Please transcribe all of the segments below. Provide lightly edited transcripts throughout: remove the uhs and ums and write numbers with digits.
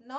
9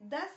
10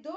2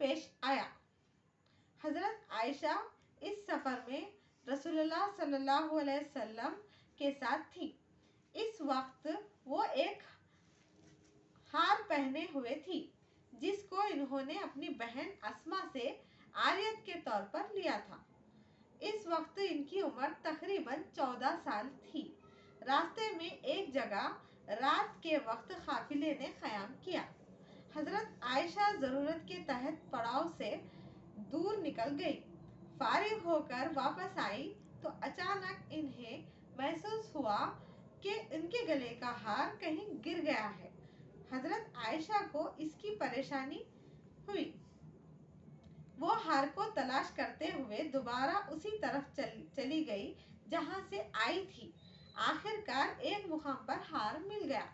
پیش آیا۔ حضرت عائشہ اس سفر میں رسول اللہ صلی اللہ علیہ وسلم کے ساتھ تھی۔ اس وقت وہ ایک ہار پہنے ہوئے تھی جس کو انہوں نے اپنی بہن اسما سے عاریت کے طور پر لیا تھا۔ اس وقت ان کی عمر تقریباً 14 سال تھی۔ راستے میں ایک جگہ رات کے وقت قافلے نے قیام کیا۔ حضرت عائشہ ضرورت کے تحت پڑاؤ سے دور نکل گئی۔ فارغ ہو کر واپس آئی تو اچانک انہیں محسوس ہوا کہ ان کے گلے کا ہار کہیں گر گیا ہے۔ حضرت عائشہ کو اس کی پریشانی ہوئی۔ وہ ہار کو تلاش کرتے ہوئے دوبارہ اسی طرف چلی گئی جہاں سے آئی تھی۔ آخر کار ایک مقام پر ہار مل گیا۔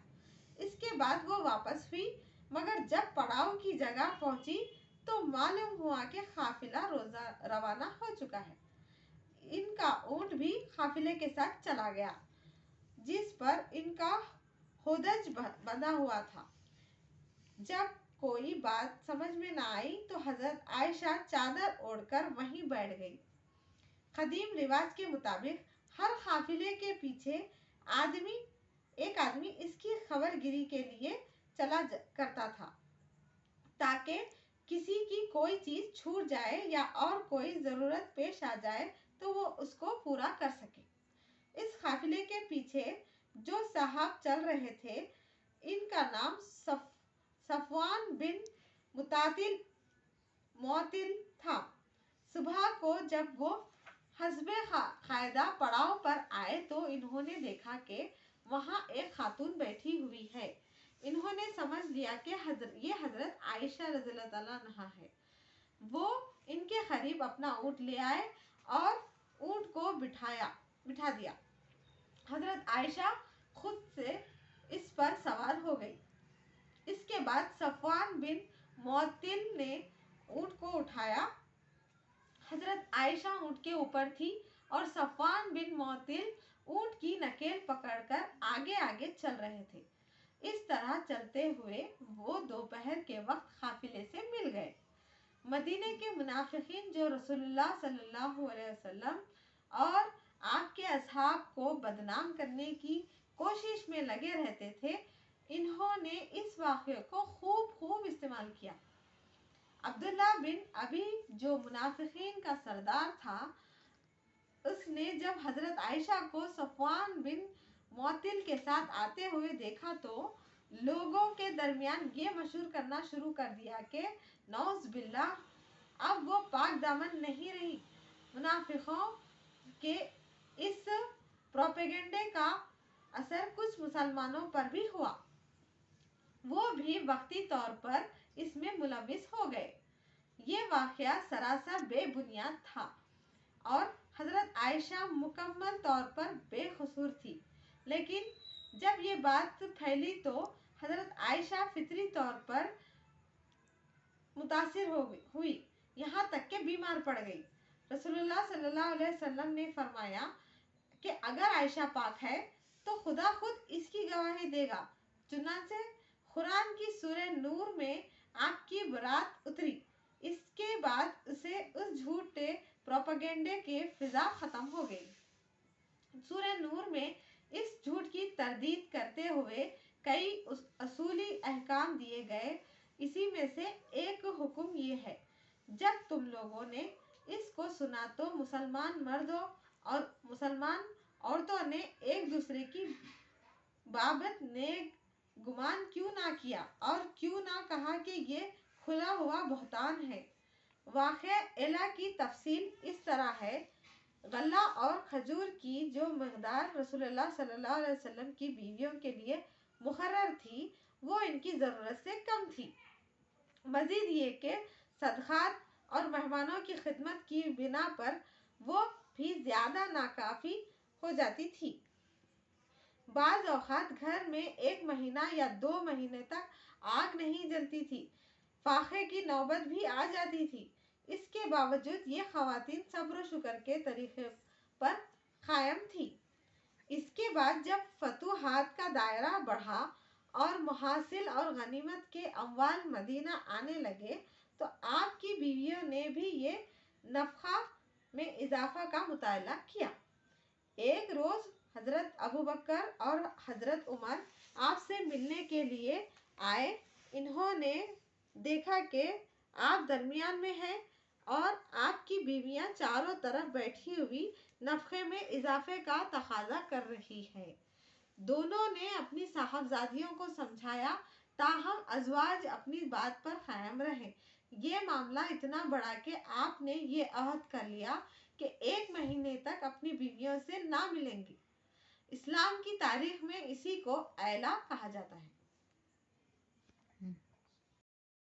اس کے بعد وہ واپس ہوئی، مگر جب پڑاؤ کی جگہ پہنچی تو معلوم ہوا کہ قافلہ روانہ ہو چکا ہے۔ ان کا اونٹ بھی قافلے کے ساتھ چلا گیا جس پر ان کا ہودج بندھا ہوا تھا۔ جب کوئی بات سمجھ میں نہ آئی تو حضرت عائشہ چادر اوڑھ کر وہیں بیٹھ گئی۔ قدیم رواج کے مطابق ہر قافلے کے پیچھے ایک آدمی اس کی خبر گیری کے لیے چلا کرتا تھا تاکہ کسی کی کوئی چیز چھوٹ جائے یا اور کوئی ضرورت پیش آ جائے تو وہ اس کو پورا کر سکے۔ اس قافلے کے پیچھے جو صاحب چل رہے تھے ان کا نام صفوان بن معطل تھا۔ صبح کو جب وہ حسب قاعدہ پڑاؤ پر آئے تو انہوں نے دیکھا کہ وہاں ایک خاتون بیٹھی ہوئی ہے۔ انہوں نے سمجھ لیا کہ یہ حضرت عائشہ رضی اللہ تعالیٰ عنہا ہے۔ وہ ان کے قریب اپنا اونٹ لے آئے اور اونٹ کو بٹھا دیا۔ حضرت عائشہ خود سے اس پر سوار ہو گئی۔ اس کے بعد صفوان بن معطل نے اونٹ کو اٹھایا۔ حضرت عائشہ اونٹ کے اوپر تھی اور صفوان بن معطل اونٹ کی نکیل پکڑ کر آگے آگے چل رہے تھے۔ اس طرح چلتے ہوئے وہ دوپہر کے وقت قافلے سے مل گئے۔ مدینے کے منافقین جو رسول اللہ صلی اللہ علیہ وسلم اور آپ کے اصحاب کو بدنام کرنے کی کوشش میں لگے رہتے تھے، انہوں نے اس واقعے کو خوب استعمال کیا۔ عبداللہ بن ابی جو منافقین کا سردار تھا، اس نے جب حضرت عائشہ کو صفوان بن معطل کے ساتھ آتے ہوئے دیکھا تو لوگوں کے درمیان یہ مشہور کرنا شروع کر دیا کہ نعوذ باللہ، اب وہ پاک دامن نہیں رہی۔ منافقوں کے اس پروپیگنڈے کا اثر کچھ مسلمانوں پر بھی ہوا۔ وہ بھی وقتی طور پر اس میں ملوث ہو گئے۔ یہ واقعہ سراسر بے بنیاد تھا اور حضرت عائشہ مکمل طور پر بے قصور تھی، لیکن جب یہ بات پھیلی تو حضرت عائشہ فطری طور پر متاثر ہوئی، یہاں تک کہ بیمار پڑ گئی۔ رسول اللہ صلی اللہ علیہ وسلم نے فرمایا کہ اگر عائشہ پاک ہے تو خدا خود اس کی گواہی دے گا۔ چنانچہ قرآن کی سورہ نور میں آپ کی برات اتری۔ اس کے بعد اس جھوٹے پروپیگنڈے کی فضا ختم ہو گئی۔ سورہ نور میں اس جھوٹ کی تردید کرتے ہوئے کئی اصولی احکام دیے گئے۔ اسی میں سے ایک حکم یہ ہے، جب تم لوگوں نے اس کو سنا تو مسلمان مردوں اور مسلمان عورتوں نے ایک دوسرے کی بابت نیک گمان کیوں نہ کیا اور کیوں نہ کہا کہ یہ کھلا ہوا بہتان ہے۔ واقعہ اعلیٰ کی تفصیل اس طرح ہے، غلہ اور کھجور کی جو مقدار رسول اللہ صلی اللہ علیہ وسلم کی بیویوں کے لیے مقرر تھی وہ ان کی ضرورت سے کم تھی۔ مزید یہ کہ صدقات اور مہمانوں کی خدمت کی بنا پر وہ بھی زیادہ ناکافی ہو جاتی تھی۔ بعض اوقات گھر میں 1 مہینہ یا 2 مہینے تک آگ نہیں جلتی تھی، فاقے کی نوبت بھی آ جاتی تھی۔ اس کے باوجود یہ خواتین صبر و شکر کے طریقے پر قائم تھی۔ اس کے بعد جب فتوحات کا دائرہ بڑھا اور محاصیل اور غنیمت کے اموال مدینہ آنے لگے تو آپ نے بھی یہ نفقہ میں اضافہ کا مطالبہ کیا۔ ایک روز حضرت ابوبکر اور حضرت عمر آپ سے ملنے کے لیے آئے۔ انہوں نے دیکھا کہ آپ درمیان میں ہیں اور آپ کی بیویاں چاروں طرف بیٹھی ہوئی نفقے میں اضافے کا تقاضا کر رہی ہیں۔ دونوں نے اپنی صاحبزادیوں کو سمجھایا تاہم ازواج اپنی بات پر قائم رہے۔ یہ معاملہ اتنا بڑا کہ آپ نے یہ عہد کر لیا کہ 1 مہینے تک اپنی بیویوں سے نہ ملیں گے۔ اسلام کی تاریخ میں اسی کو ایلا کہا جاتا ہے۔